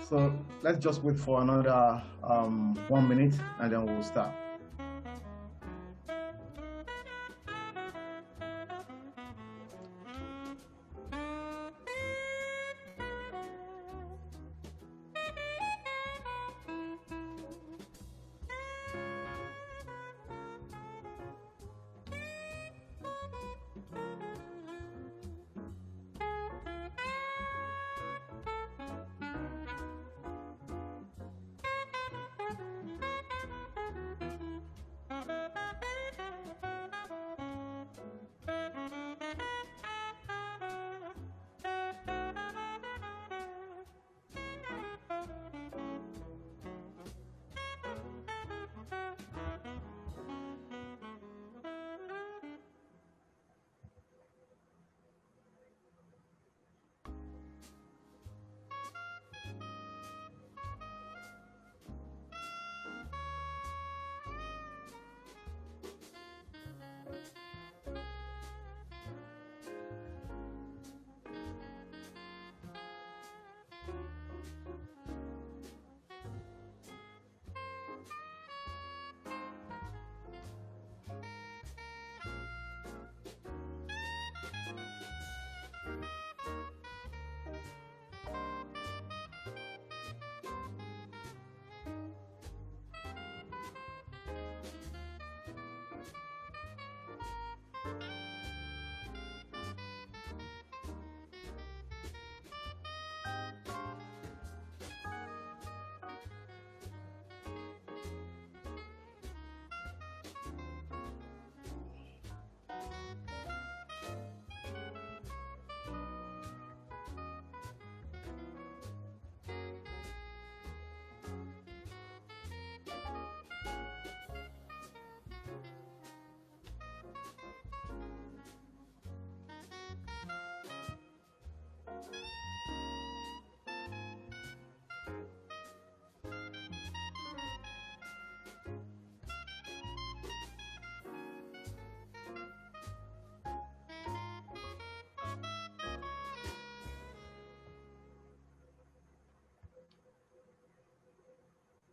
So let's just wait for another 1 minute and then we'll start.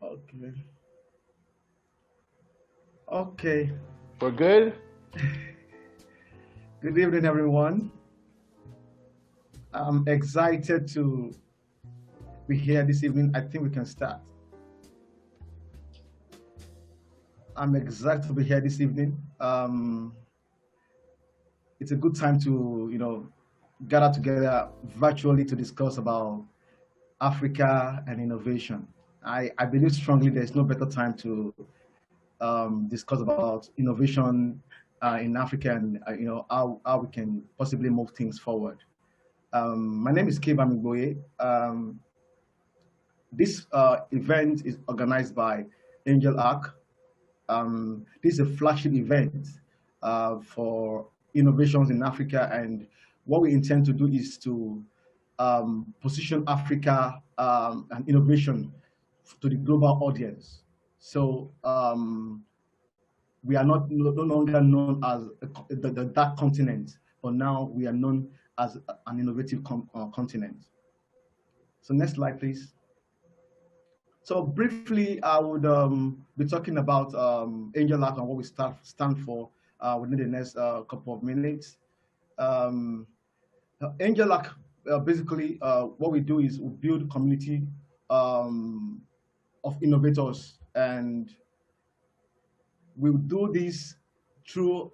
Okay. Okay. We're good? Good evening, everyone. I'm excited to be here this evening. I think we can start. I'm excited to be here this evening. It's a good time to, gather together virtually to discuss about Africa and innovation. I believe strongly there's no better time to discuss about innovation in Africa and how we can possibly move things forward. My name is Kay Bamigboye. This event is organized by Angel Arc. This is a flagship event for innovations in Africa, and what we intend to do is to position Africa and innovation to the global audience. So we are no longer known as the dark continent, but now we are known as an innovative continent. So next slide, please. So briefly, I would be talking about Angel Arc and what we stand for within the next couple of minutes. Angel Arc, basically, what we do is we build community of innovators, and we'll do this through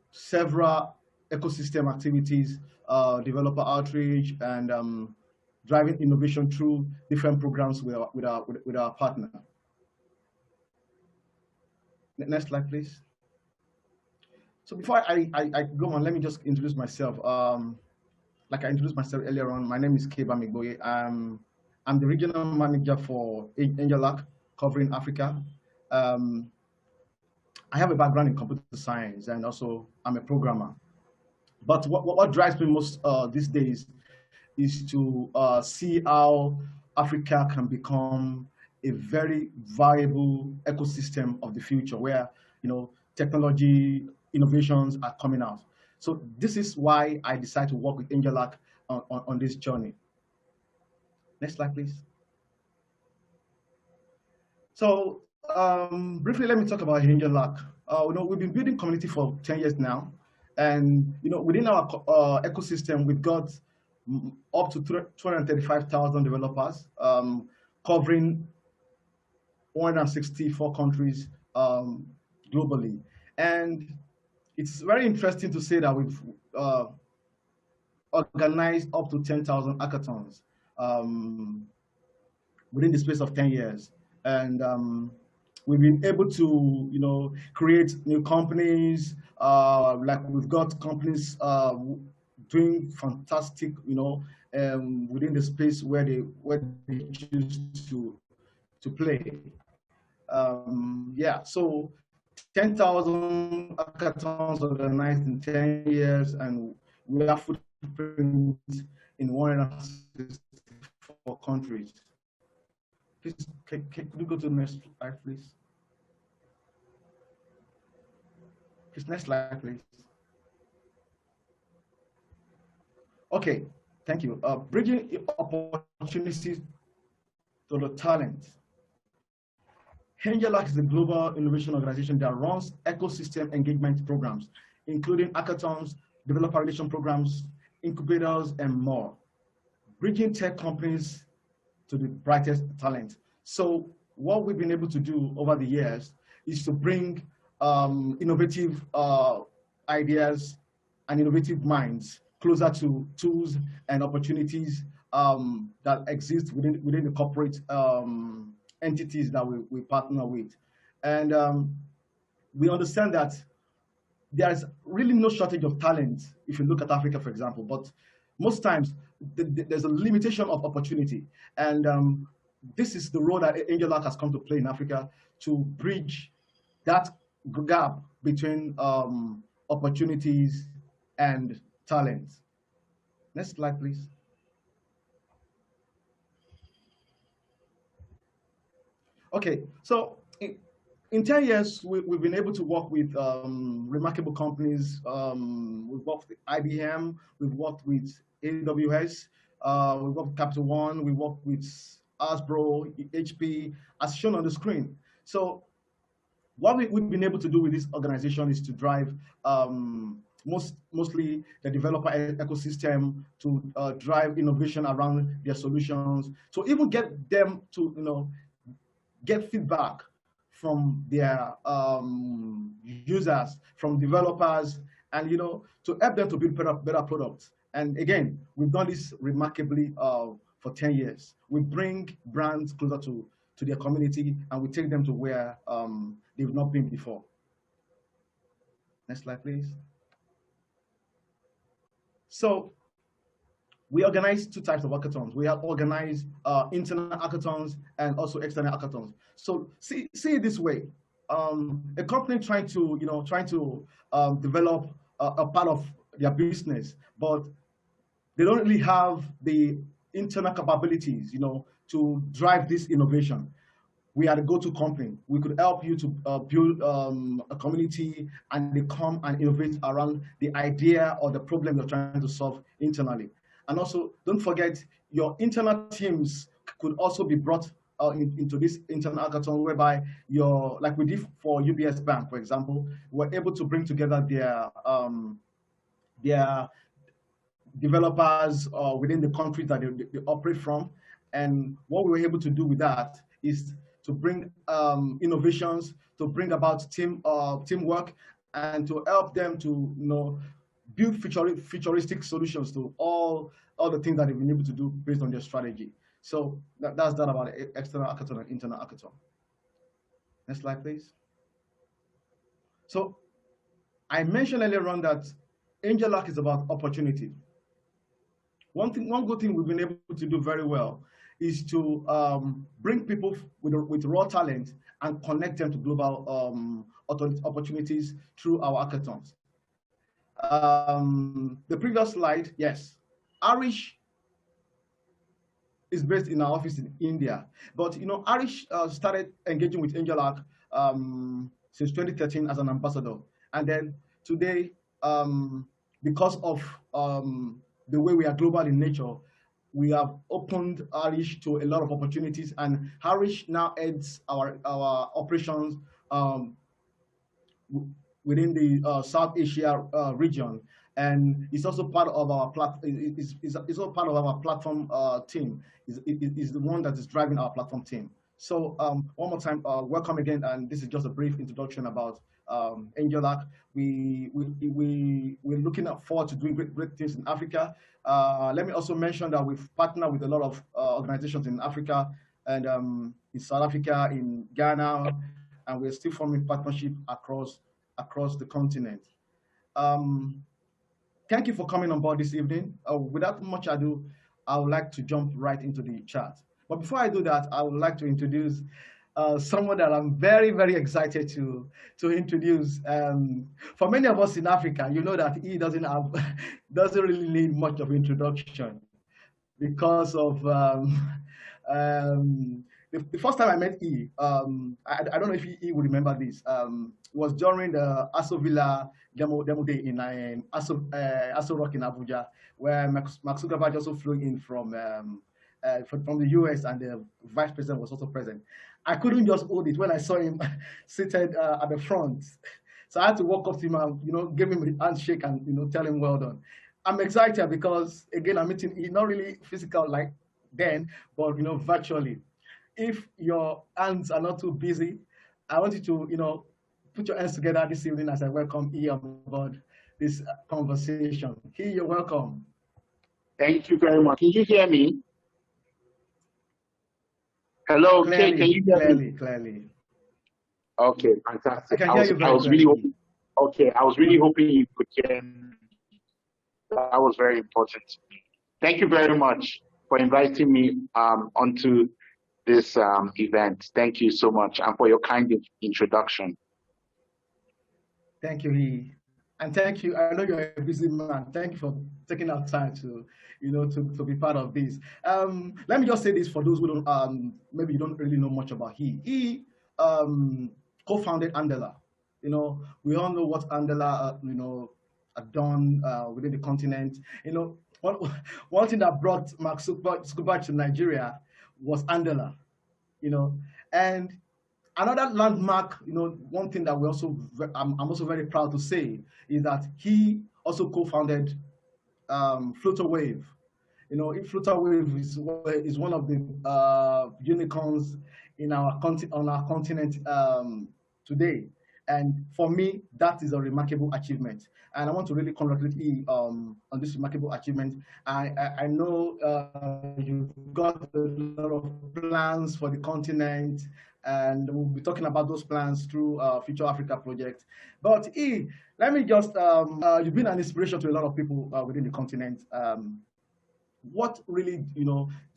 several ecosystem activities, developer outreach, and driving innovation through different programs with our partner. Next slide, please. So before I go on, let me just introduce myself. Like I introduced myself earlier on, my name is Kay Bamigboye. I'm the regional manager for Angel Arc, covering Africa. I have a background in computer science, and also I'm a programmer. But what drives me most these days is to see how Africa can become a very viable ecosystem of the future, where technology innovations are coming out. So this is why I decided to work with Angel Arc on this journey. Next slide, please. So briefly, let me talk about Angel Luck. We've been building community for 10 years now, and within our ecosystem, we've got up to 235,000 developers, covering 164 countries globally. And it's very interesting to say that we've organized up to 10,000 hackathons within the space of 10 years. And we've been able to, create new companies. Like we've got companies doing fantastic, within the space where they choose to play. Yeah, so 10,000 hackathons organized in 10 years, and we have footprint in 164 countries. Please, could you go to the next slide, please? Please, next slide, please. Okay, thank you. Bridging opportunities to the talent. Angel Luck is a global innovation organization that runs ecosystem engagement programs, including hackathons, developer relation programs, incubators, and more, bridging tech companies to the brightest talent. So what we've been able to do over the years is to bring innovative ideas and innovative minds closer to tools and opportunities that exist within the corporate entities that we partner with. And we understand that there's really no shortage of talent if you look at Africa, for example, but most times there's a limitation of opportunity. And this is the role that Angel Luck has come to play in Africa, to bridge that gap between opportunities and talent. Next slide, please. Okay, so in 10 years, we've been able to work with remarkable companies. We've worked with IBM, we've worked with AWS, we've worked with Capital One, we worked with Hasbro, HP, as shown on the screen. So what we've been able to do with this organization is to drive mostly the developer ecosystem, to drive innovation around their solutions, to even get them to get feedback from their users, from developers, and to help them to build better products. And again, we've done this remarkably for 10 years. We bring brands closer to their community, and we take them to where they've not been before. Next slide, please. So we organize two types of hackathons. We have organized internal hackathons and also external hackathons. So see it this way: a company trying to develop a part of their business, but they don't really have the internal capabilities, to drive this innovation. We are the go-to company. We could help you to build a community, and they come and innovate around the idea or the problem you're trying to solve internally. And also, don't forget, your internal teams could also be brought into this internal hackathon, whereby like we did for UBS Bank, for example, we're able to bring together their developers within the countries that they operate from. And what we were able to do with that is to bring innovations, to bring about teamwork, and to help them to build futuristic solutions to all the things that they've been able to do based on their strategy. So that's that about external hackathon and internal hackathon. Next slide, please. So I mentioned earlier on that Angel Luck is about opportunity. One good thing we've been able to do very well is to bring people with raw talent and connect them to global opportunities through our hackathons. The previous slide, yes, Arish is based in our office in India, but Arish started engaging with Angel Luck since 2013 as an ambassador, and then today, because of the way we are global in nature, we have opened Harish to a lot of opportunities, and Harish now heads our operations um, within the South Asia region, and it's also part of our is also part of our platform team. Is the one that is driving our platform team. So one more time, welcome again, and this is just a brief introduction about Angela. We're looking forward to doing great things in Africa. Let me also mention that we've partnered with a lot of organizations in Africa and in South Africa, in Ghana, and we're still forming partnership across the continent. Um, Thank you for coming on board this evening. Without much ado, I would like to jump right into the chat. But before I do that, I would like to introduce someone that I'm very, very excited to introduce. For many of us in Africa, you know that he doesn't really need much of introduction because of the first time I met E. I don't know if he would remember this. Was during the Aso Villa demo day in Aso Rock in Abuja, where Mark Zuckerberg also flew in from the US, and the vice president was also present. I couldn't just hold it when I saw him seated at the front. So I had to walk up to him and give him a handshake and tell him well done. I'm excited because again I'm meeting not really physical like then, but virtually. If your hands are not too busy, I want you to put your hands together this evening as I welcome E on board this conversation. E, you're welcome. Thank you very much. Can you hear me? Hello, Kay, can you hear me? Clearly. Okay, fantastic. I can hear you very clearly. I was really hoping you could hear me. That was very important to me. Thank you very much for inviting me onto this event. Thank you so much, and for your kind introduction. Thank you, E. And thank you. I know you're a busy man. Thank you for taking out time to be part of this. Let me just say this for those who don't maybe you don't really know much about he. He co-founded Andela. We all know what Andela had done within the continent. One thing that brought Mark Zuckerberg to Nigeria was Andela. And another landmark, one thing that I'm also very proud to say is that he also co-founded Flutterwave. Flutterwave is one of the unicorns on our continent today. And for me, that is a remarkable achievement. And I want to really congratulate you on this remarkable achievement. I know you've got a lot of plans for the continent, and we'll be talking about those plans through Future Africa project. But E, let me just, you've been an inspiration to a lot of people within the continent. What really,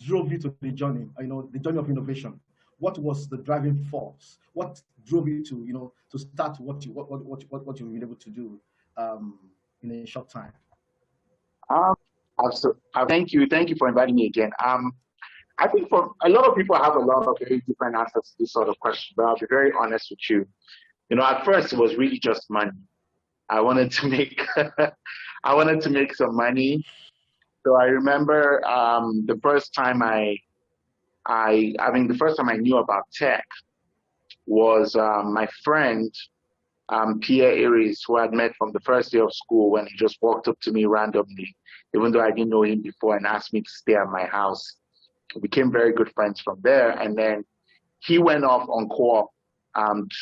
drove you to the journey, the journey of innovation? What was the driving force? What drove you to start what you've been able to do in a short time? Thank you for inviting me again. I think for a lot of people have a lot of very different answers to this sort of question, but I'll be very honest with you. At first it was really just money. I wanted to make some money. So I remember the first time I knew about tech was my friend Pierre Aries, who I'd met from the first day of school, when he just walked up to me randomly, even though I didn't know him before, and asked me to stay at my house. We became very good friends from there, and then he went off on co-op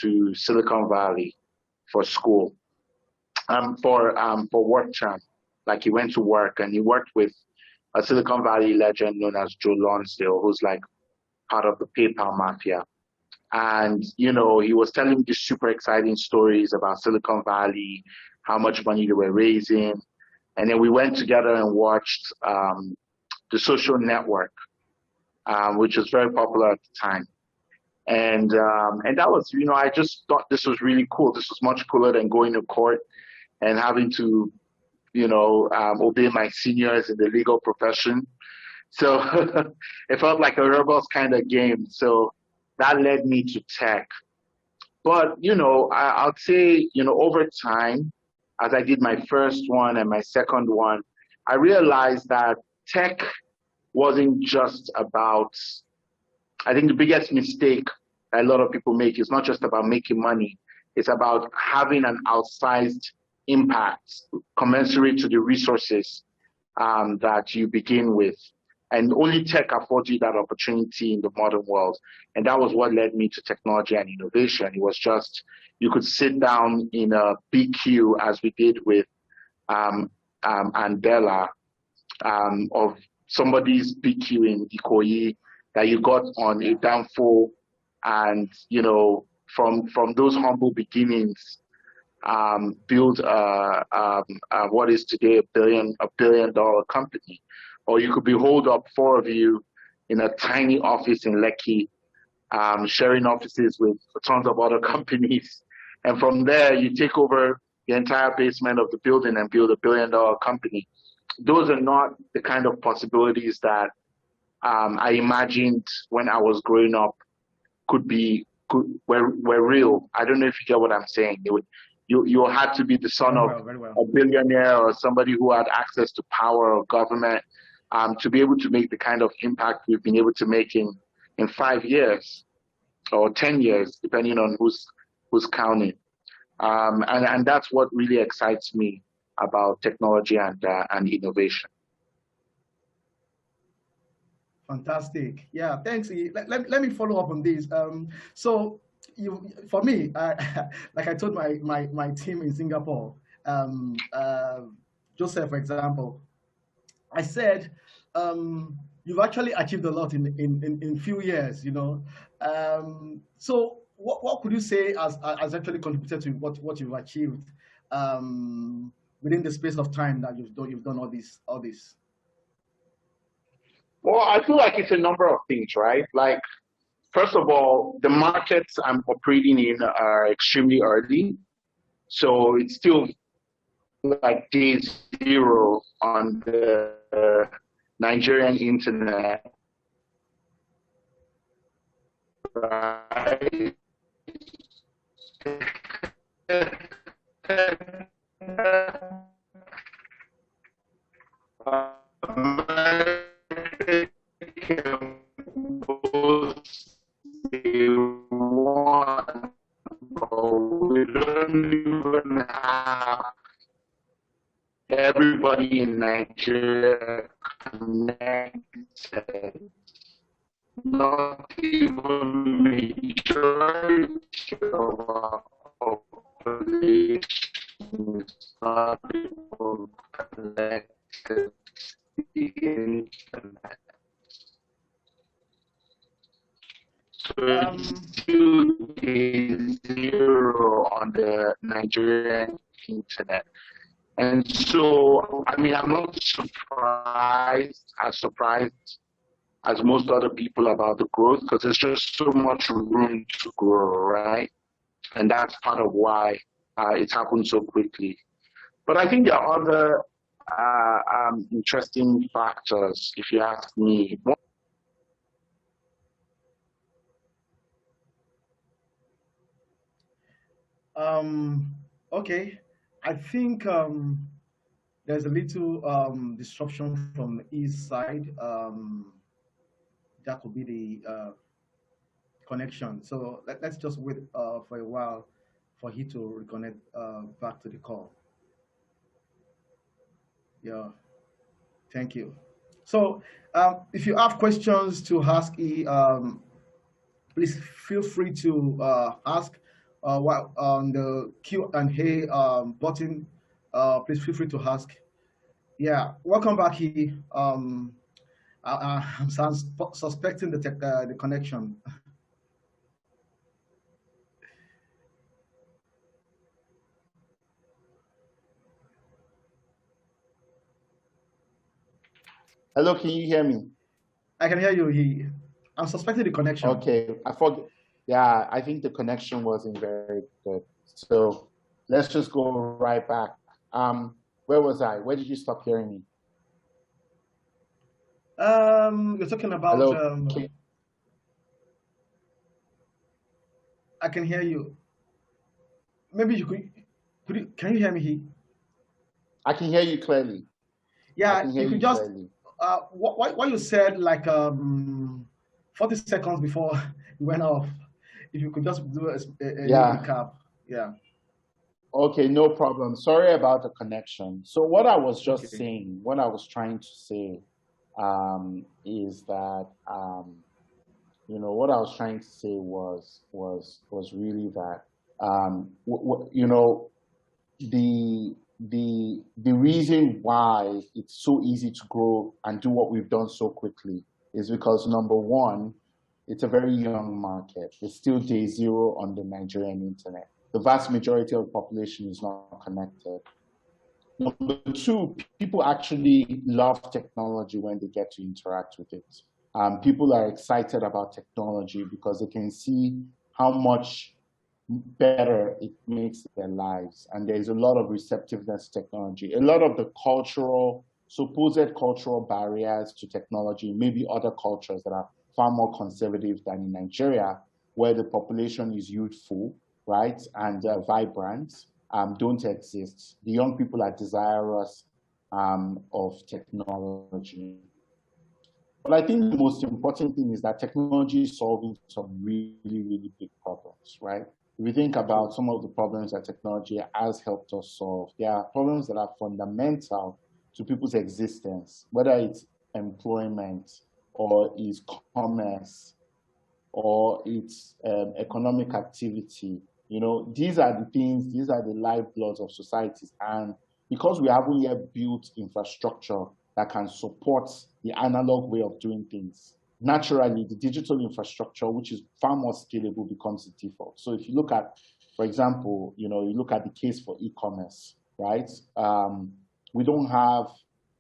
to Silicon Valley for school, for work term. Like, he went to work, and he worked with a Silicon Valley legend known as Joe Lonsdale, who's like part of the PayPal mafia. And, he was telling me these super exciting stories about Silicon Valley, how much money they were raising. And then we went together and watched The Social Network, which was very popular at the time. And that was, I just thought this was really cool. This was much cooler than going to court and having to, obey my seniors in the legal profession. So it felt like a rebels kind of game. So that led me to tech. But, I'd say, over time, as I did my first one and my second one, I realized that tech wasn't just about, I think the biggest mistake a lot of people make is not just about making money, it's about having an outsized impact commensurate to the resources that you begin with. And only tech affords you that opportunity in the modern world. And that was what led me to technology and innovation. It was just, you could sit down in a big queue as we did with Andela, of somebody's big queue in Ikoyi that you got on a downfall. And, you know, from those humble beginnings, build what is today a billion dollar company. Or you could be holed up, four of you in a tiny office in Lekki, sharing offices with tons of other companies. And from there, you take over the entire basement of the building and build a billion dollar company. Those are not the kind of possibilities that I imagined when I was growing up were real. I don't know if you get what I'm saying. You had to be the son of a billionaire or somebody who had access to power or government to be able to make the kind of impact we've been able to make in 5 years or 10 years, depending on who's counting. And that's what really excites me about technology and innovation. Fantastic. Yeah, thanks. Let me follow up on this. So for me, like I told my team in Singapore, Joseph, for example, I said, you've actually achieved a lot in few years, you know. So what could you say has actually contributed to what you've achieved within the space of time that you've done all this? Well, I feel like it's a number of things, right? Like, first of all, the markets I'm operating in are extremely early. So it's still like day zero on the Nigerian internet, right? We don't even have everybody in Nigeria connected. Not even the majority of our population is not even connected to the internet. So it's still zero on the Nigerian internet. And so, I mean, I'm not as surprised as most other people about the growth, because there's just so much room to grow, right? And that's part of why it's happened so quickly. But I think there are other interesting factors, if you ask me. Okay, I think there's a little disruption from the east side. That could be the connection. So let's just wait for a while for he to reconnect back to the call. Yeah, thank you. So if you have questions to ask E, please feel free to ask while on the Q and A button. Please feel free to ask. Yeah, welcome back, E. I'm suspecting the connection. Hello, can you hear me? I can hear you. I'm suspecting the connection. Okay, I forgot. Yeah, I think the connection wasn't very good. So let's just go right back. Where was I? Where did you stop hearing me? You're talking about. Hello. I can hear you. Maybe you can you hear me? I can hear you clearly. Yeah, you could just what you said like 40 seconds before you went off, if you could just do a little Yeah. recap. Yeah. Okay, no problem. Sorry about the connection. So what I was just Okay. saying, what I was trying to say, is that what I was trying to say was really that the reason why it's so easy to grow and do what we've done so quickly is because number one, it's a very young market. It's still day zero on the Nigerian internet. The vast majority of the population is not connected. Number two, people actually love technology when they get to interact with it. People are excited about technology because they can see how much better it makes their lives. And there's a lot of receptiveness to technology. A lot of the supposed cultural barriers to technology, maybe other cultures that are far more conservative than in Nigeria, where the population is youthful, right, and vibrant, don't exist. The young people are desirous of technology. But I think the most important thing is that technology is solving some really, really big problems, right? If we think about some of the problems that technology has helped us solve, there are problems that are fundamental to people's existence, whether it's employment or it's commerce or it's economic activity. These are the things, these are the lifebloods of societies. And because we haven't yet built infrastructure that can support the analog way of doing things, naturally, the digital infrastructure, which is far more scalable, becomes the default. So if you look at, for example, you look at the case for e-commerce, right? We don't have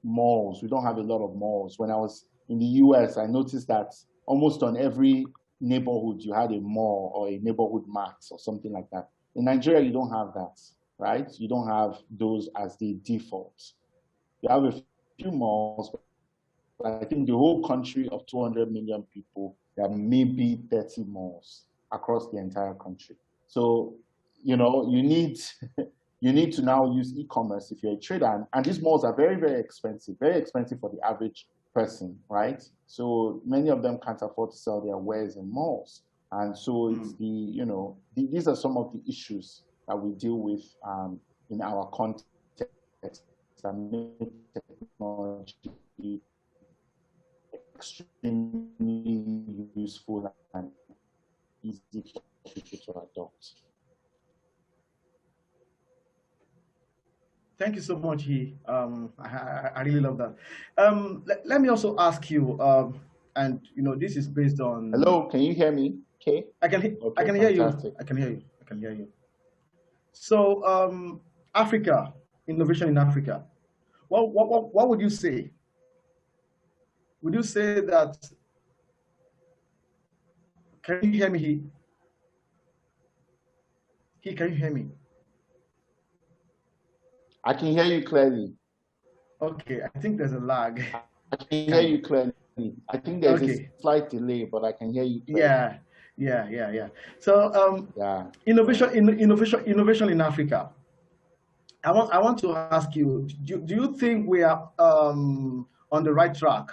malls. We don't have a lot of malls. When I was in the US, I noticed that almost on every neighborhood, you had a mall or a neighborhood mart or something like that. In Nigeria, you don't have that, right? You don't have those as the default. You have a few malls, but I think the whole country of 200 million people, there are maybe 30 malls across the entire country. So, you need you need to now use e-commerce if you're a trader. And these malls are very, very expensive for the average person, right? So many of them can't afford to sell their wares in malls. And so it's these are some of the issues that we deal with in our context that make technology extremely useful and easy for people to adopt. Thank you so much, He. I really love that. Let me also ask you, and this is based on. Hello, can you hear me? Okay. I Okay, can hear you. fantastic. I can hear you. I can hear you. So, Africa, innovation in Africa. What would you say? Would you say that? Can you hear me? Can you hear me? I can hear you clearly. Okay, I think there's a lag. I can hear you clearly. I think there's a slight delay, but I can hear you clearly. Yeah. So, innovation in Africa. I want to ask you: do you think we are on the right track,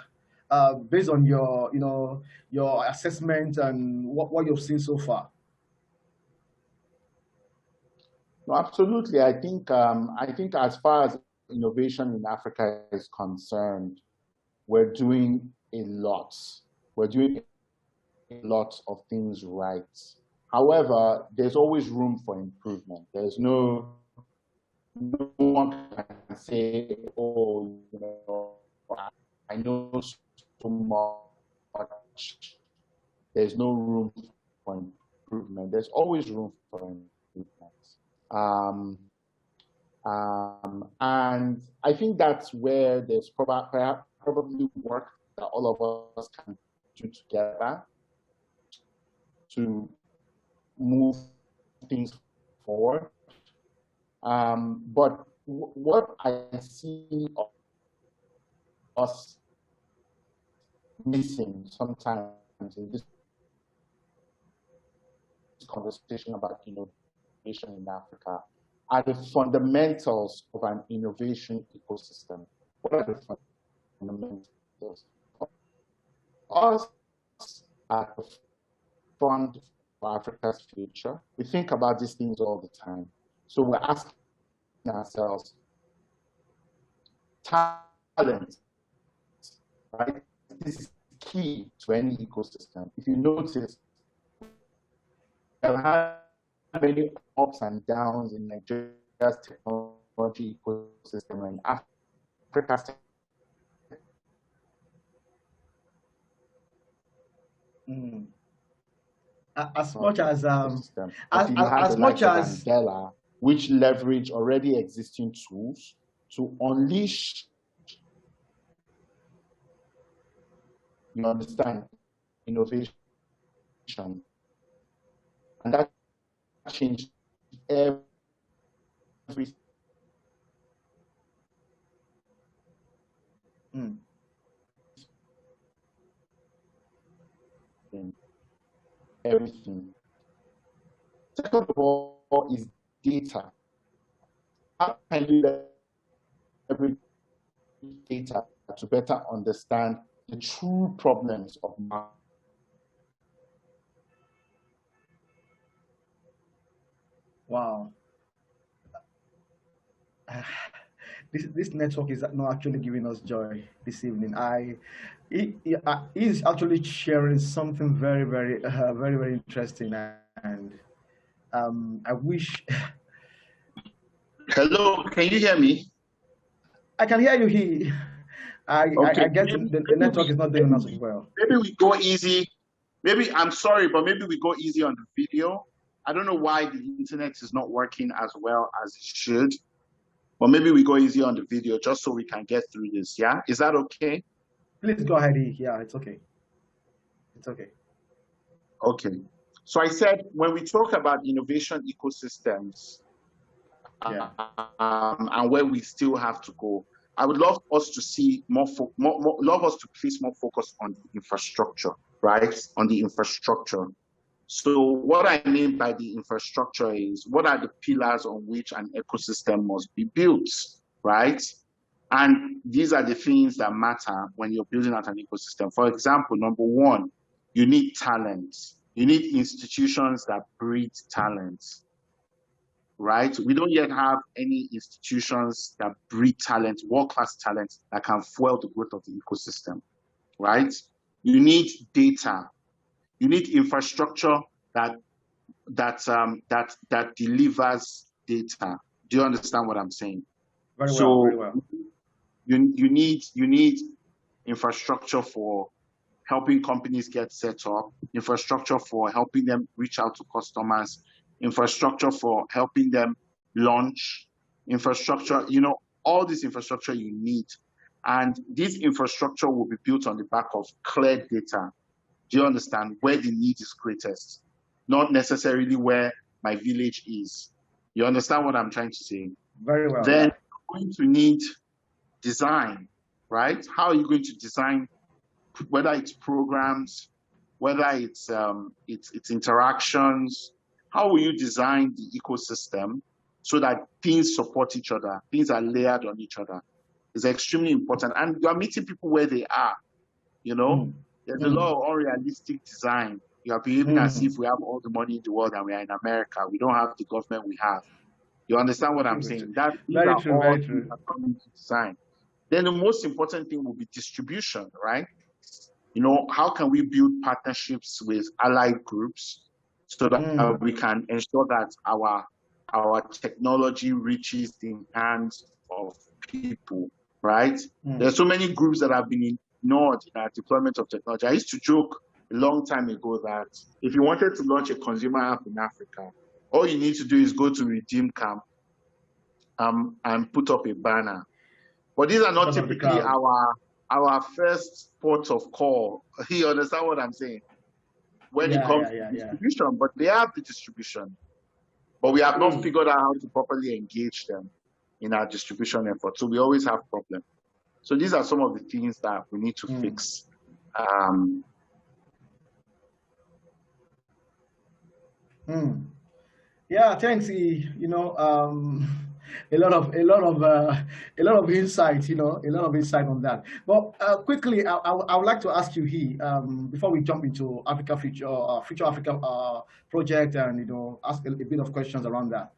based on your assessment and what you've seen so far? No, absolutely. I think as far as innovation in Africa is concerned, we're doing a lot. We're doing a lot of things right. However, there's always room for improvement. No one can say, oh, I know so much. There's no room for improvement. There's always room for improvement. And I think that's where there's probably work that all of us can do together to move things forward. But what I see us missing sometimes in this conversation about innovation in Africa are the fundamentals of an innovation ecosystem. What are the fundamentals us at the Fund for Africa's Future, we think about these things all the time. So we're asking ourselves, talent, right? This is key to any ecosystem. If you notice, there are many ups and downs in Nigeria's technology ecosystem and Africa's as much as ecosystem. As much as Andela, which leverage already existing tools to unleash, you understand, innovation, and that changed everything. Everything. Second of all is data. How can you leverage data to better understand the true problems of market? Wow. This network is not actually giving us joy this evening. He's actually sharing something very, very, very, very interesting, and I wish. Hello, can you hear me? I can hear you. I guess the network is not doing as well. Maybe we go easy. Maybe, I'm sorry, but maybe we go easy on the video. I don't know why the internet is not working as well as it should. But maybe we go easy on the video just so we can get through this, yeah? Is that okay? Please go ahead, yeah, it's okay. It's okay. Okay. So I said, when we talk about innovation ecosystems, and where we still have to go, I would love us to see love us to place more focus on the infrastructure, right? On the infrastructure. So what I mean by the infrastructure is, what are the pillars on which an ecosystem must be built, right? And these are the things that matter when you're building out an ecosystem. For example, number one, you need talent. You need institutions that breed talent, right? We don't yet have any institutions that breed talent, world-class talent, that can fuel the growth of the ecosystem, right? You need data. You need infrastructure that delivers data. Do you understand what I'm saying? Very well. Very well. You need infrastructure for helping companies get set up, infrastructure for helping them reach out to customers, infrastructure for helping them launch, infrastructure, all this infrastructure you need. And this infrastructure will be built on the back of clear data. Do you understand? Where the need is greatest, not necessarily where my village is. You understand what I'm trying to say? Very well. Then you're going to need design, right? How are you going to design, whether it's programs, whether it's interactions? How will you design the ecosystem so that things support each other, things are layered on each other? It's extremely important. And you are meeting people where they are, There's a lot of unrealistic design. You are behaving as if we have all the money in the world and we are in America. We don't have the government we have. You understand what I'm saying? Very true. Design. Then the most important thing will be distribution, right? How can we build partnerships with allied groups so that we can ensure that our technology reaches the hands of people, right? There's so many groups that have been ignored in our deployment of technology. I used to joke a long time ago that if you wanted to launch a consumer app in Africa, all you need to do is go to Redeem Camp and put up a banner. But these are not typically our first port of call. You understand what I'm saying? When it comes to distribution, but they have the distribution. But we have not figured out how to properly engage them in our distribution effort. So we always have problems. So these are some of the things that we need to fix. Yeah, thanks. a lot of insight, a lot of insight on that. But quickly, I would like to ask you here, before we jump into Africa Future Africa project, and ask a bit of questions around that.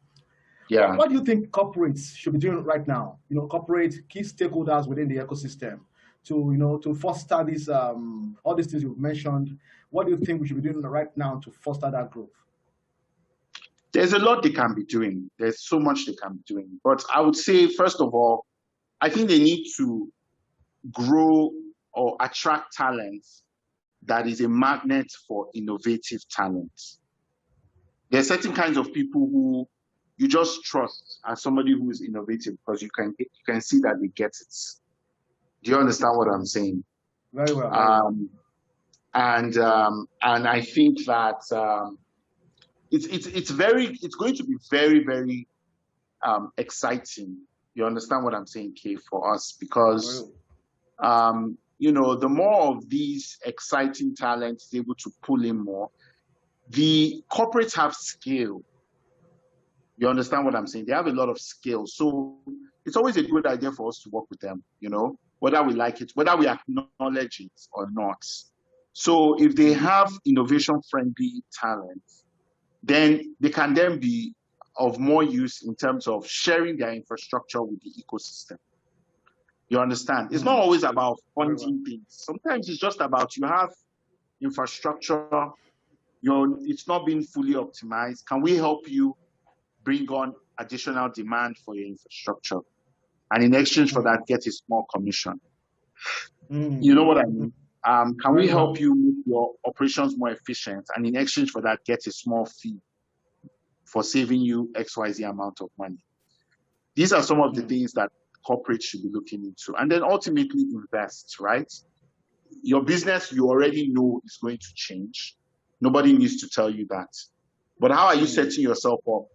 Yeah. What do you think corporates should be doing right now? Corporate key stakeholders within the ecosystem to foster this all these things you've mentioned. What do you think we should be doing right now to foster that growth? There's a lot they can be doing. There's so much they can be doing. But I would say, first of all, I think they need to grow or attract talent that is a magnet for innovative talent. There are certain kinds of people who you just trust as somebody who is innovative because you can see that they get it. Do you understand what I'm saying? Very well. And I think that it's going to be very, very exciting. You understand what I'm saying, Kay, for us, because the more of these exciting talents is able to pull in more, the corporates have skill. You understand what I'm saying? They have a lot of skill. So it's always a good idea for us to work with them, whether we like it, whether we acknowledge it or not. So if they have innovation-friendly talent, then they can then be of more use in terms of sharing their infrastructure with the ecosystem. You understand? It's not always about funding things. Sometimes it's just about you have infrastructure, it's not being fully optimized. Can we help you bring on additional demand for your infrastructure? And in exchange for that, get a small commission. You know what I mean? Can we help you make your operations more efficient? And in exchange for that, get a small fee for saving you XYZ amount of money. These are some of the things that corporates should be looking into. And then ultimately invest, right? Your business, you already know is going to change. Nobody needs to tell you that. But how are you setting yourself up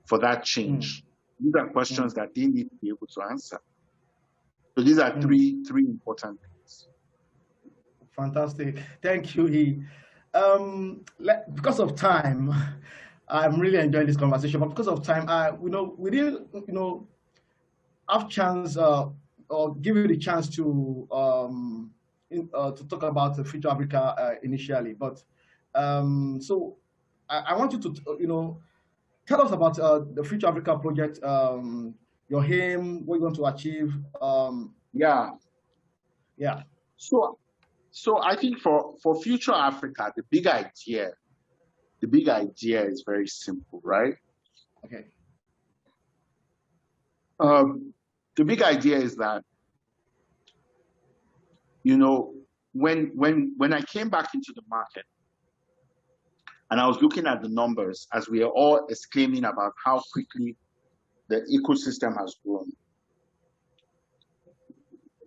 for that change? These are questions that they need to be able to answer. So these are three important things. Fantastic. Thank you, E. Because of time, I'm really enjoying this conversation, but because of time, we didn't, have chance or give you the chance to talk about the Future Africa initially. But so I want you to, tell us about the Future Africa project, your aim, what you want to achieve. Yeah. Yeah. So I think for Future Africa, the big idea is very simple, right? Okay. The big idea is that, when I came back into the market and I was looking at the numbers as we are all exclaiming about how quickly the ecosystem has grown,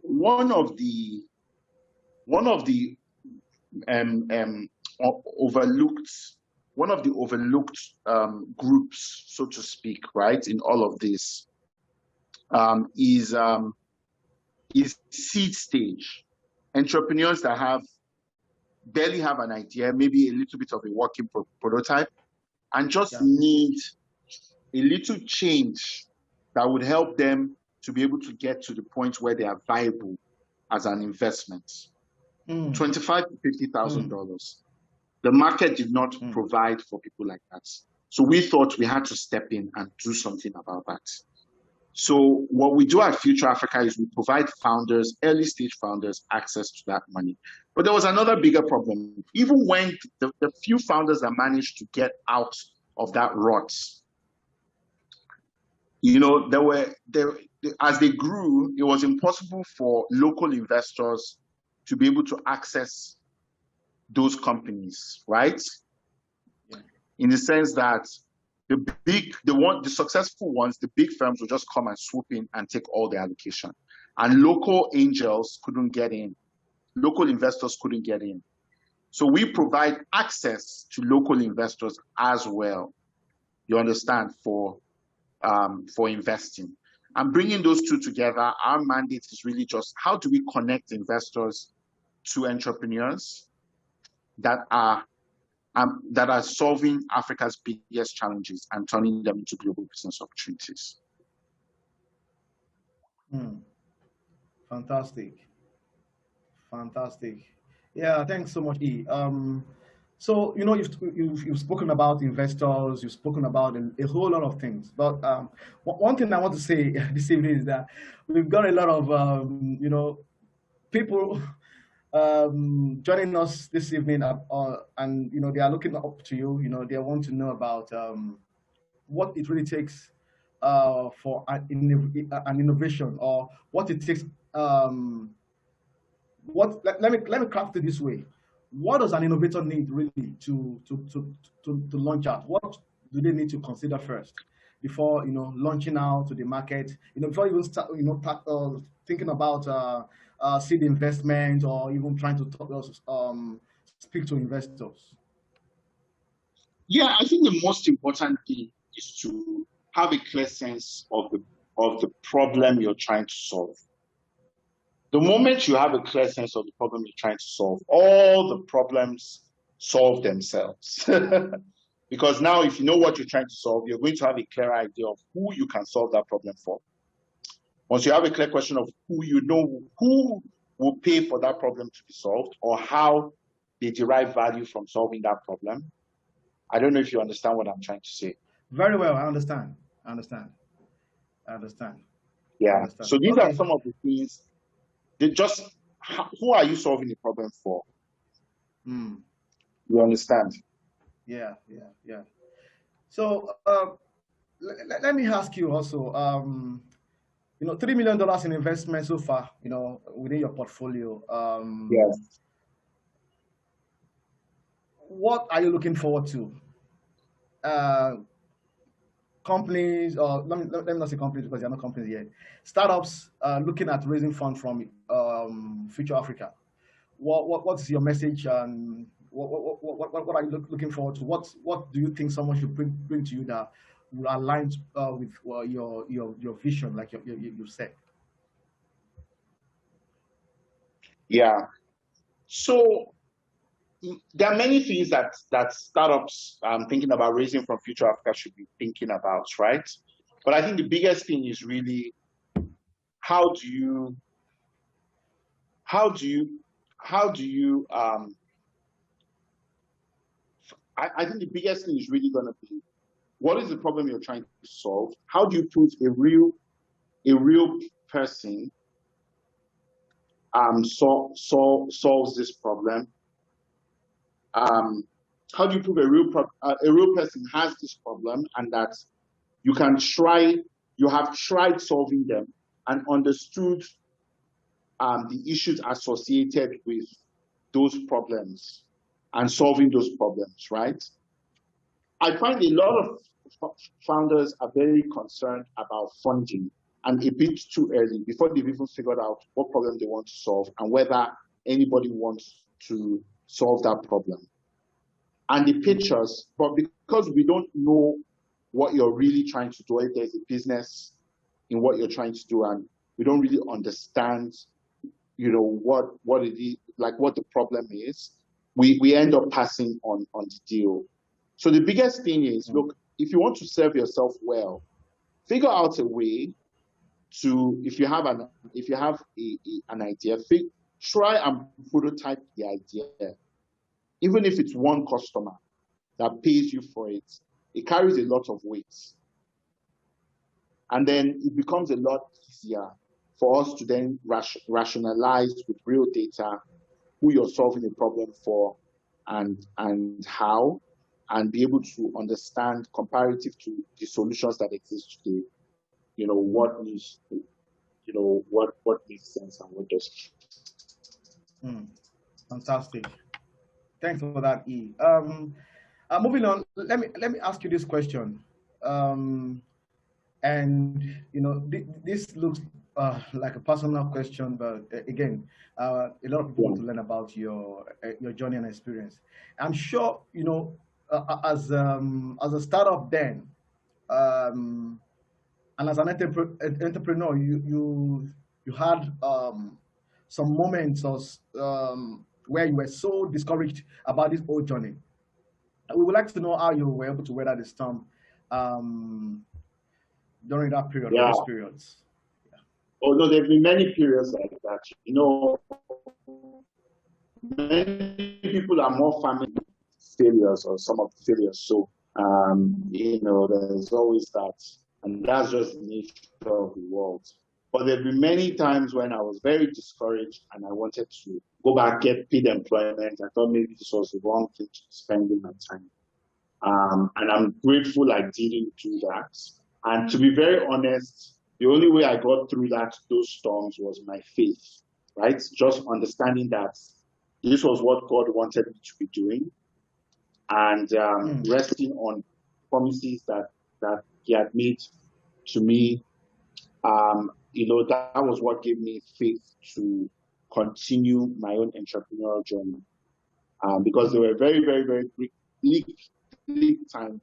one of the overlooked groups, so to speak, right, in all of this, is seed stage entrepreneurs that barely have an idea, maybe a little bit of a working prototype, and just need a little change that would help them to be able to get to the point where they are viable as an investment. $25,000 to $50,000. The market did not provide for people like that. So we thought we had to step in and do something about that. So what we do at Future Africa is we provide founders, early stage founders, access to that money. But there was another bigger problem. Even when the few founders that managed to get out of that rut, as they grew, it was impossible for local investors to be able to access those companies, right? Yeah. In the sense that the successful ones, the big firms will just come and swoop in and take all the allocation. And local angels couldn't get in. Local investors couldn't get in. So we provide access to local investors as well, you understand, for investing. And bringing those two together, our mandate is really just how do we connect investors to entrepreneurs that are solving Africa's biggest challenges and turning them into global business opportunities. Mm. Fantastic. Fantastic. Yeah, thanks so much, E. So you've spoken about investors, you've spoken about a whole lot of things. But one thing I want to say this evening is that we've got a lot of people joining us this evening, and they are looking up to you. They want to know about what it really takes for an innovation, or what it takes. Let me craft it this way. What does an innovator need really to launch out? What do they need to consider first before launching out to the market? Before even start thinking about seed investment, or even trying to speak to investors. Yeah, I think the most important thing is to have a clear sense of the problem you're trying to solve. The moment you have a clear sense of the problem you're trying to solve, all the problems solve themselves. Because now, if you know what you're trying to solve, you're going to have a clear idea of who you can solve that problem for. Once you have a clear question of who will pay for that problem to be solved, or how they derive value from solving that problem. I don't know if you understand what I'm trying to say. Very well, I understand. I understand. I understand. Yeah. I understand. So these Okay. are some of the things. Who are you solving the problem for? Mm. You understand? Yeah. So let me ask you also. $3 million in investment so far. Within your portfolio. Yes. What are you looking forward to? Companies, or let me not say companies because they're not companies yet. Startups looking at raising funds from Future Africa. What's your message, and what are you looking forward to? What do you think someone should bring to you that will align with your vision, like you said? Yeah. So there are many things that startups thinking about raising from Future Africa should be thinking about, right? But I think the biggest thing is really I think the biggest thing is really going to be, what is the problem you're trying to solve? How do you prove a real person solves this problem? How do you prove a real person has this problem, and that you have tried solving them and understood the issues associated with those problems and solving those problems, right? I find a lot of founders are very concerned about funding, and a bit too early, before they've even figured out what problem they want to solve and whether anybody wants to solve that problem. And the pictures, but because we don't know what you're really trying to do, if there's a business in what you're trying to do, and we don't really understand, what it is, like what the problem is, we end up passing on the deal. So the biggest thing is, look, if you want to serve yourself well, figure out a way to, if you have an idea, try and prototype the idea. Even if it's one customer that pays you for it, it carries a lot of weight. And then it becomes a lot easier for us to then rationalize with real data who you're solving a problem for, and how, and be able to understand, comparative to the solutions that exist today, what needs, what makes sense and what doesn't. Fantastic. Thanks for that, E. Moving on, let me ask you this question. And this looks like a personal question, but again, a lot of people want to learn about your journey and experience. I'm sure as a startup then, and as an entrepreneur, you had some moments where you were so discouraged about this whole journey. We would like to know how you were able to weather the storm during that period, or those periods. Oh no, there have been many periods like that. You know, many people are more familiar with failures or some of the failures. So, you know, there's always that. And that's just the nature of the world. But there have been many times when I was very discouraged and I wanted to go back, get paid employment. I thought maybe this was the wrong thing to be spending my time. And I'm grateful I didn't do that. And to be very honest, the only way I got through those storms was my faith, right? Just understanding that this was what God wanted me to be doing, and resting on promises that He had made to me. You know, that was what gave me faith to continue my own entrepreneurial journey. Because there were very, very, very bleak times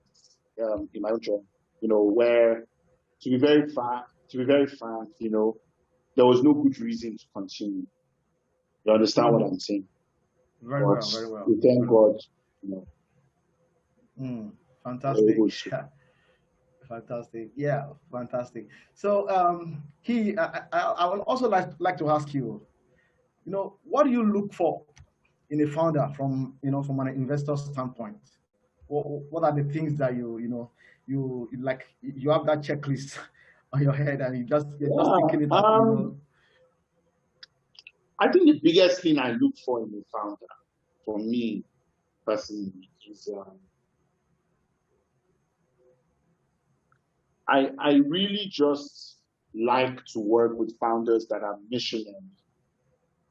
in my own journey, you know, where to be very frank, you know, there was no good reason to continue. You understand what I'm saying? Very well, very well. We thank God, you know. Fantastic. Fantastic. Yeah, fantastic. So I would also like to ask you, you know, what do you look for in a founder from an investor standpoint? What are the things that you like? You have that checklist on your head and you're just thinking it out, you know? I think the biggest thing I look for in a founder, for me personally, is I really just like to work with founders that are missionary.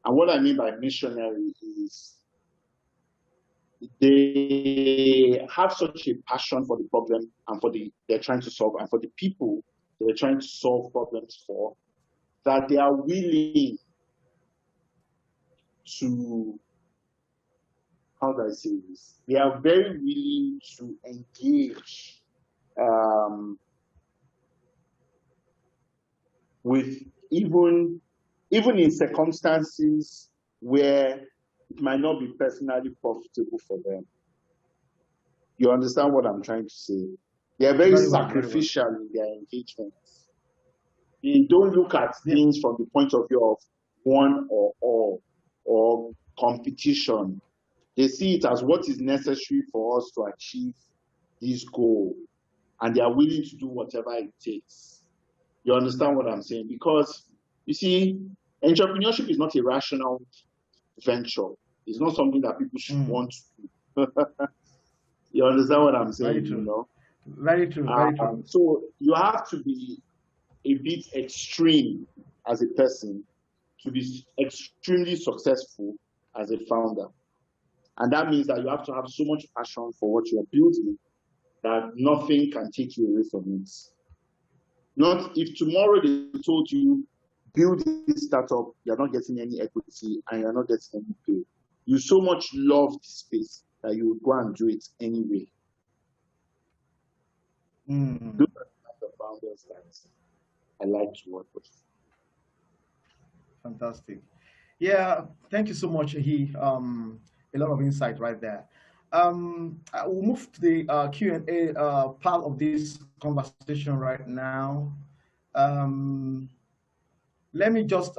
And what I mean by missionary is they have such a passion for the problem and they're trying to solve, and for the people they're trying to solve problems for, that they are willing to, how do I say this? They are very willing to engage with even in circumstances where it might not be personally profitable for them. You understand what I'm trying to say? They are very sacrificial in their engagements. They don't look at things from the point of view of one or all or competition. They see it as what is necessary for us to achieve this goal, and they are willing to do whatever it takes. You understand what I'm saying? Because, you see, entrepreneurship is not a rational venture. It's not something that people should want to do. You understand what I'm saying? Very true. You know? Very true. Very true. So you have to be a bit extreme as a person to be extremely successful as a founder. And that means that you have to have so much passion for what you're building that nothing can take you away from it. Not if tomorrow they told you, build this startup, you're not getting any equity and you're not getting any pay. You so much love the space that you would go and do it anyway. Those are the founders that I like to work with. Fantastic. Yeah, thank you so much, a lot of insight right there. I will move to the Q&A part of this conversation right now. Let me just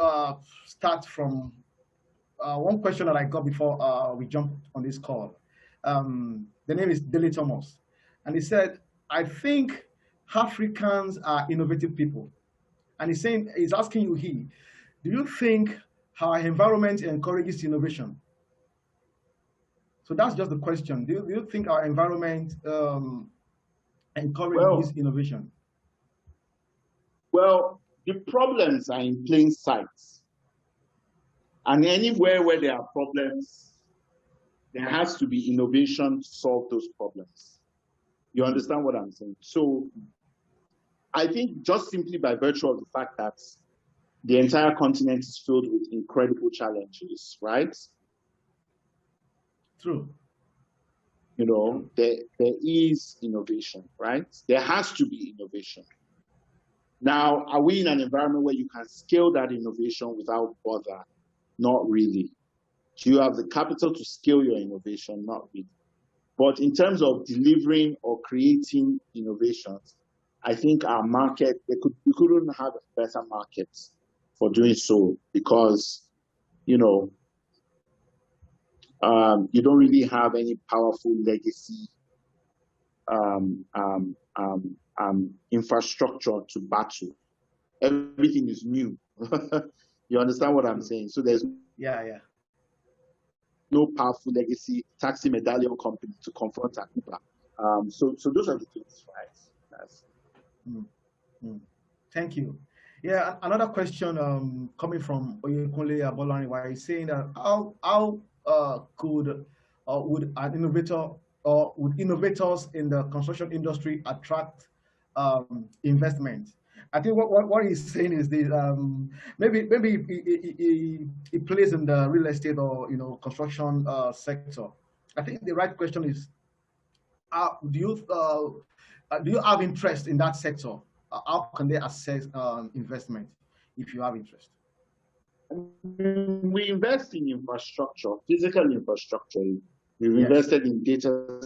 start from one question that I got before we jumped on this call. The name is Dele Thomas, and he said, I think Africans are innovative people. And he's asking you, do you think our environment encourages innovation? So that's just the question. Do you think our environment encourages innovation? Well, the problems are in plain sight. And anywhere where there are problems, there has to be innovation to solve those problems. You understand what I'm saying? So I think just simply by virtue of the fact that the entire continent is filled with incredible challenges, right? True. You know, there is innovation, right? There has to be innovation. Now, are we in an environment where you can scale that innovation without bother? Not really. Do you have the capital to scale your innovation? Not really. But in terms of delivering or creating innovations, I think our market, we couldn't have a better market for doing so, because, you know, you don't really have any powerful legacy infrastructure to battle. Everything is new. You understand what I'm saying? So there's no powerful legacy taxi medallion company to confront Akuba. So those are the things, right? Thank you. Yeah, another question coming from Oyekunle Abolani, where he's saying that how could would an innovator or would innovators in the construction industry attract investment? I think what he's saying is this: maybe he plays in the real estate or construction sector. I think the right question is, do you have interest in that sector? How can they assess investment if you have interest? We invest in infrastructure, physical infrastructure. We've invested in data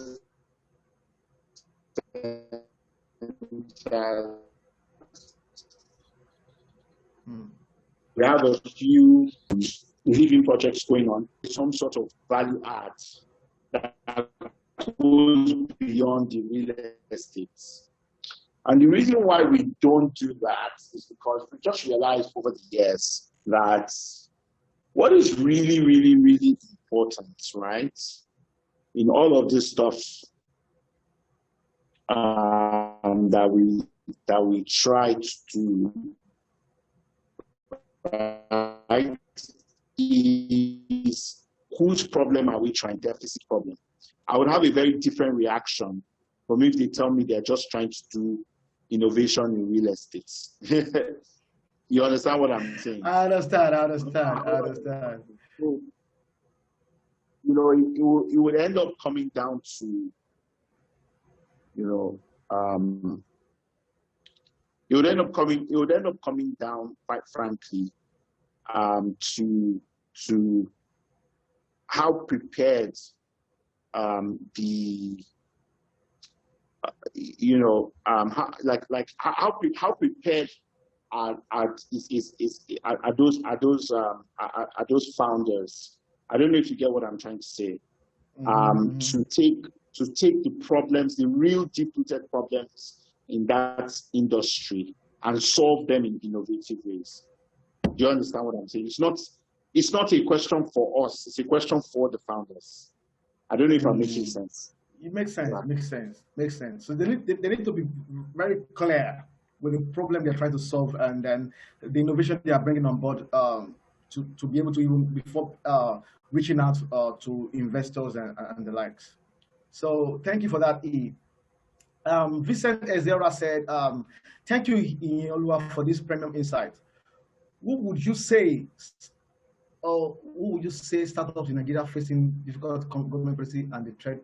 centers. We have a few living projects going on, some sort of value add that goes beyond the real estate. And the reason why we don't do that is because we just realized over the years that what is really, really, really important, right, in all of this stuff that we try to do, right, is whose problem are we trying? Deficit problem. I would have a very different reaction from if they tell me they're just trying to do innovation in real estate. You understand what I'm saying? I understand. So, it would end up coming down to, it would end up coming down, quite frankly, to how prepared how prepared are those founders? I don't know if you get what I'm trying to say. To take the problems, the real deep-rooted problems in that industry, and solve them in innovative ways. Do you understand what I'm saying? It's not a question for us. It's a question for the founders. I don't know if I'm making sense. It makes sense. Makes sense. So they need to be very clear with the problem they're trying to solve, and then the innovation they are bringing on board to be able to even before reaching out to investors and the likes. So thank you for that, E. Vincent Ezera said, thank you, Iyin, for this premium insight. Who would you say startups in Nigeria facing difficult government policy and the threat?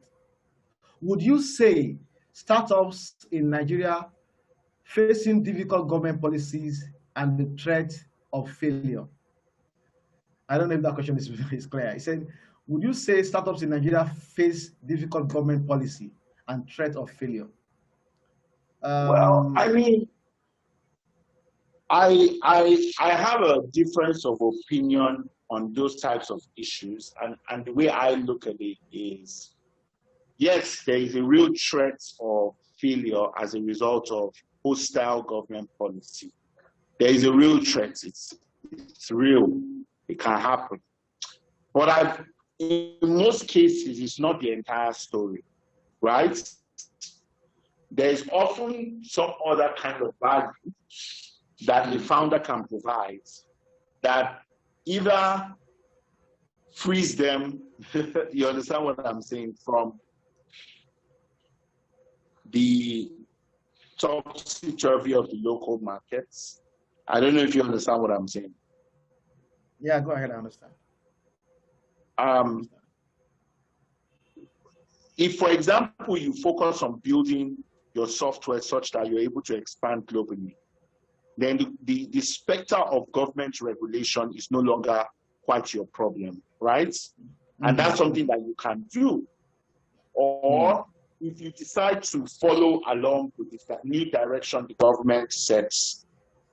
Would you say startups in Nigeria facing difficult government policies and the threat of failure? I don't know if that question is clear. He said, would you say startups in Nigeria face difficult government policy and threat of failure? Well, I mean, I have a difference of opinion on those types of issues, and the way I look at it is, yes, there is a real threat of failure as a result of hostile government policy. There is a real threat. It's real. It can happen. But in most cases, it's not the entire story, right? There's often some other kind of value that the founder can provide that either frees them, you understand what I'm saying, from the topsy-turvy of the local markets. I don't know if you understand what I'm saying. Yeah, go ahead, I understand. If, for example, you focus on building your software such that you're able to expand globally, then the specter of government regulation is no longer quite your problem, right? And that's something that you can do. Or if you decide to follow along with the new direction the government sets,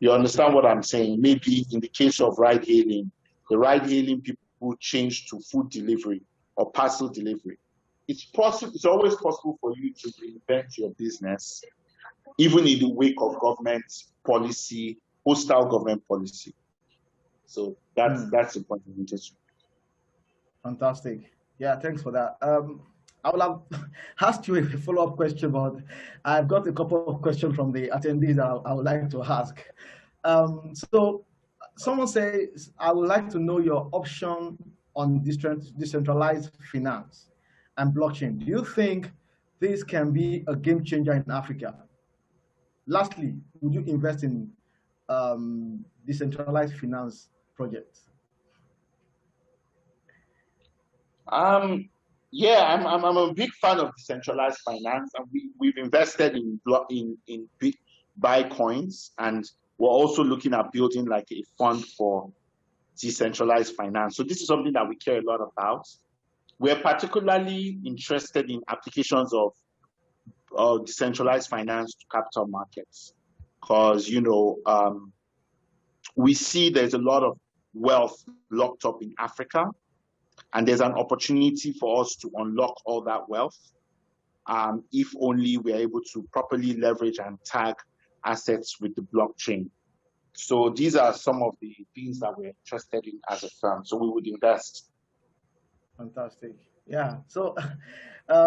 You understand what I'm saying? Maybe in the case of ride hailing, the ride hailing people change to food delivery or parcel delivery. It's possible. It's always possible for you to reinvent your business, even in the wake of government policy, hostile government policy. So that's the point of interest. Fantastic. Yeah, thanks for that. I will have asked you a follow-up question, but I've got a couple of questions from the attendees that I would like to ask. So someone says, I would like to know your option on decentralized finance and blockchain. Do you think this can be a game changer in Africa? Lastly, would you invest in decentralized finance projects? Yeah, I'm a big fan of decentralized finance, and we've invested in Bitcoins, and we're also looking at building like a fund for decentralized finance. So this is something that we care a lot about. We're particularly interested in applications of decentralized finance to capital markets, because we see there's a lot of wealth locked up in Africa. And there's an opportunity for us to unlock all that wealth if only we're able to properly leverage and tag assets with the blockchain. So these are some of the things that we're interested in as a firm. So we would invest. Fantastic. Yeah. So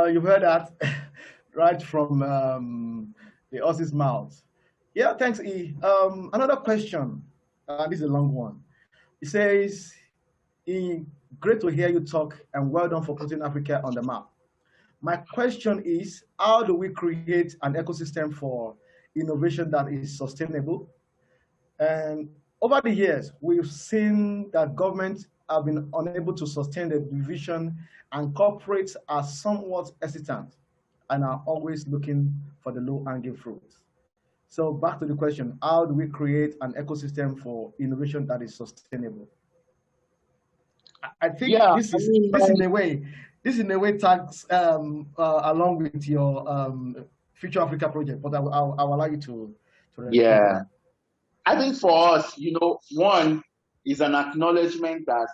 you've heard that right from the horse's mouth. Yeah, thanks, E. Another question. This is a long one. It says, E, great to hear you talk and well done for putting Africa on the map. My question is, how do we create an ecosystem for innovation that is sustainable? And over the years, we've seen that governments have been unable to sustain the vision, and corporates are somewhat hesitant and are always looking for the low-hanging fruit. So back to the question, how do we create an ecosystem for innovation that is sustainable? I think this in a way tags along with your Future Africa project, but I'll allow you to yeah. I think for us, one is an acknowledgement that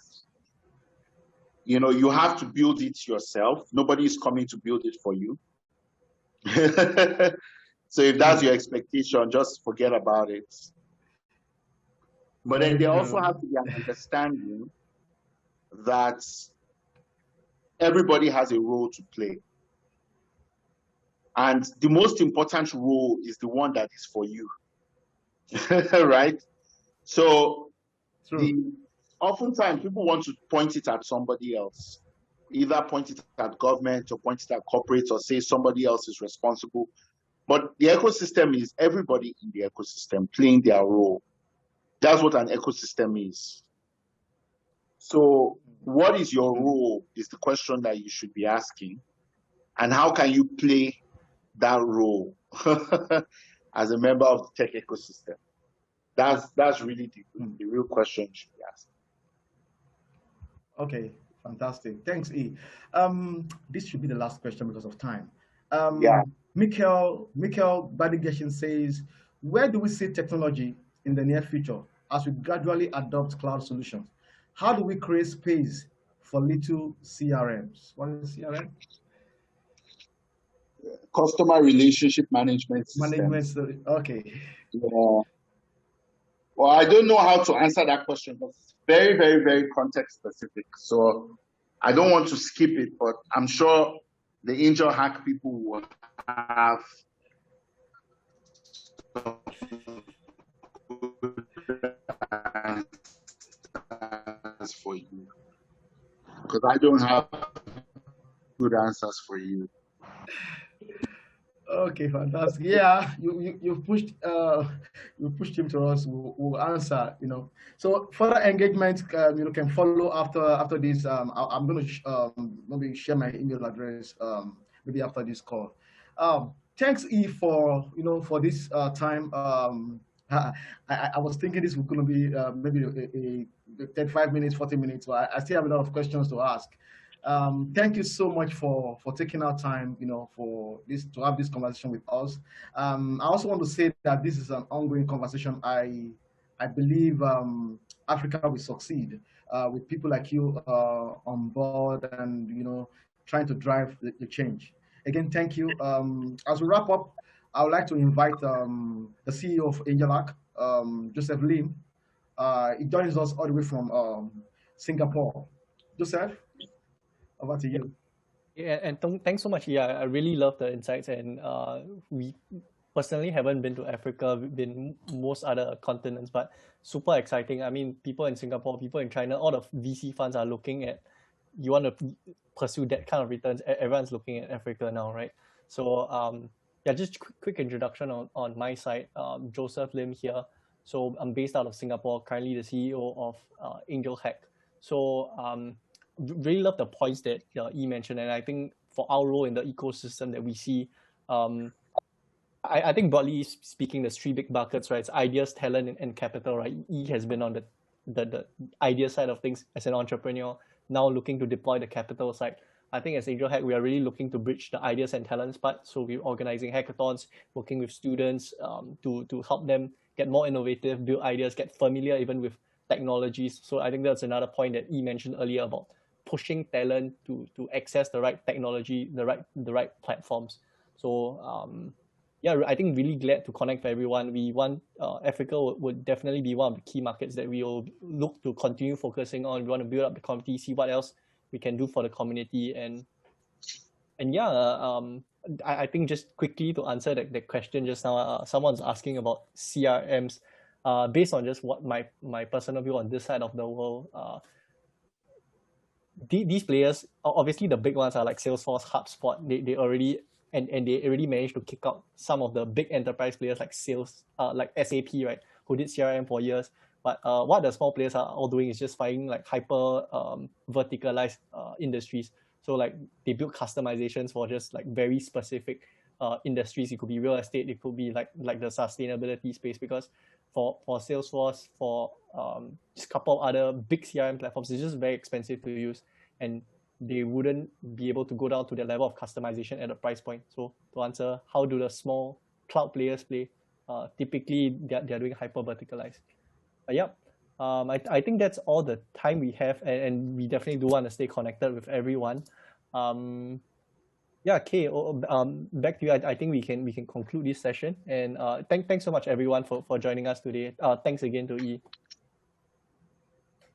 you have to build it yourself. Nobody is coming to build it for you. So if that's your expectation, just forget about it. But then there also has to be an understanding that everybody has a role to play. And the most important role is the one that is for you. Right? So oftentimes people want to point it at somebody else, either point it at government or point it at corporates or say somebody else is responsible. But the ecosystem is everybody in the ecosystem playing their role. That's what an ecosystem is. So what is your role is the question that you should be asking. And how can you play that role as a member of the tech ecosystem? That's really the real question you should be asking. Okay, fantastic. Thanks, E. This should be the last question because of time. Kay Bamigboye says, where do we see technology in the near future as we gradually adopt cloud solutions? How do we create space for little CRMs? What is CRM? Customer relationship management system. Okay. Yeah. Well, I don't know how to answer that question, but it's very, very, very context specific. So I don't want to skip it, but I'm sure the angel hack people will have answers for you, because I don't have good answers for you. Okay, fantastic. Yeah, you pushed him to us. We'll answer. So further engagement, can follow after this. I'm going to maybe share my email address maybe after this call. Thanks, E, for this time. I was thinking this was going to be maybe a 35 minutes, 40 minutes. So I still have a lot of questions to ask. Thank you so much for taking our time, for this to have this conversation with us. I also want to say that this is an ongoing conversation. I believe Africa will succeed with people like you on board and trying to drive the change. Again, thank you. As we wrap up, I would like to invite the CEO of Angelac, Joseph Lim. He joins us all the way from Singapore. Joseph, over to you. Yeah, and thanks so much. Yeah, I really love the insights, and we personally haven't been to Africa. We've been most other continents, but super exciting. I mean, people in Singapore, people in China, all the VC funds are looking at. You want to pursue that kind of returns. Everyone's looking at Africa now, right? So yeah, just quick introduction on my side. Joseph Lim here. So I'm based out of Singapore, currently the CEO of Angel Hack. So really love the points that Yi mentioned, and I think for our role in the ecosystem that we see, I think broadly speaking, there's three big buckets, right? It's ideas, talent, and capital, right? Yi has been on the idea side of things as an entrepreneur, now looking to deploy the capital side. I think as Angel Hack, we are really looking to bridge the ideas and talents part. So we're organizing hackathons, working with students to help them get more innovative, build ideas, get familiar even with technologies. So I think that's another point that Yi mentioned earlier about pushing talent to access the right technology, the right platforms. So yeah, I think really glad to connect with everyone. We want Africa would definitely be one of the key markets that we will look to continue focusing on. We want to build up the community, see what else we can do for the community, and yeah, I think just quickly to answer the question just now, someone's asking about CRMs. Based on just what my personal view on this side of the world, these players, obviously the big ones are like Salesforce, HubSpot. They already and they already managed to kick out some of the big enterprise players like like SAP, right, who did CRM for years. But what the small players are all doing is just finding like hyper verticalized industries. So like they build customizations for just like very specific industries. It could be real estate. It could be like the sustainability space, because for Salesforce, for just a couple of other big CRM platforms, it's just very expensive to use, and they wouldn't be able to go down to the level of customization at a price point. So to answer, how do the small cloud players play? Typically, they're doing hyper verticalized. Yep. I think that's all the time we have, and we definitely do want to stay connected with everyone. Yeah, Kay, back to you. I think we can conclude this session, and thanks so much everyone for joining us today. Thanks again to Yi.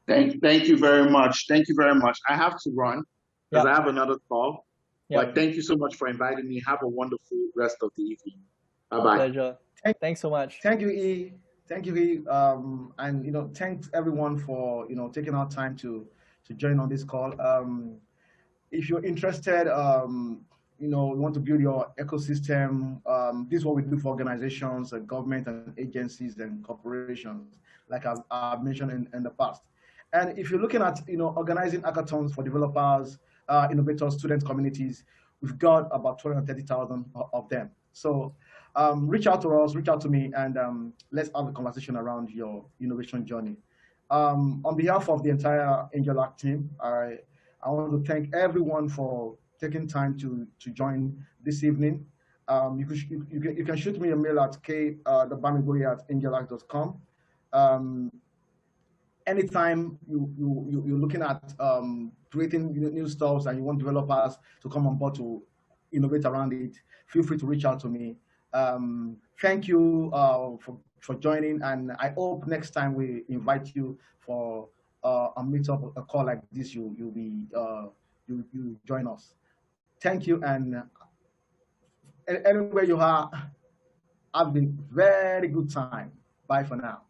Thank you very much. Thank you very much. I have to run because I have another call. But thank you so much for inviting me. Have a wonderful rest of the evening. Bye-bye. Pleasure. Thanks so much. Thank you, E. Thank you, E. And thanks everyone for taking our time to join on this call. If you're interested, you want to build your ecosystem, this is what we do for organizations and government and agencies and corporations, like I've mentioned in the past. And if you're looking at organizing hackathons for developers, innovators, student communities, we've got about 230,000 of them. So reach out to us, reach out to me, and let's have a conversation around your innovation journey. On behalf of the entire Angel Hack team, I want to thank everyone for taking time to join this evening. You can shoot me a mail at Bamigboye@angelhack.com. Anytime you're looking at creating new stuff and you want developers to come on board to innovate around it, feel free to reach out to me. Thank you for joining, and I hope next time we invite you for a meetup, a call like this, you join us. Thank you, and anywhere you are, have a very good time. Bye for now.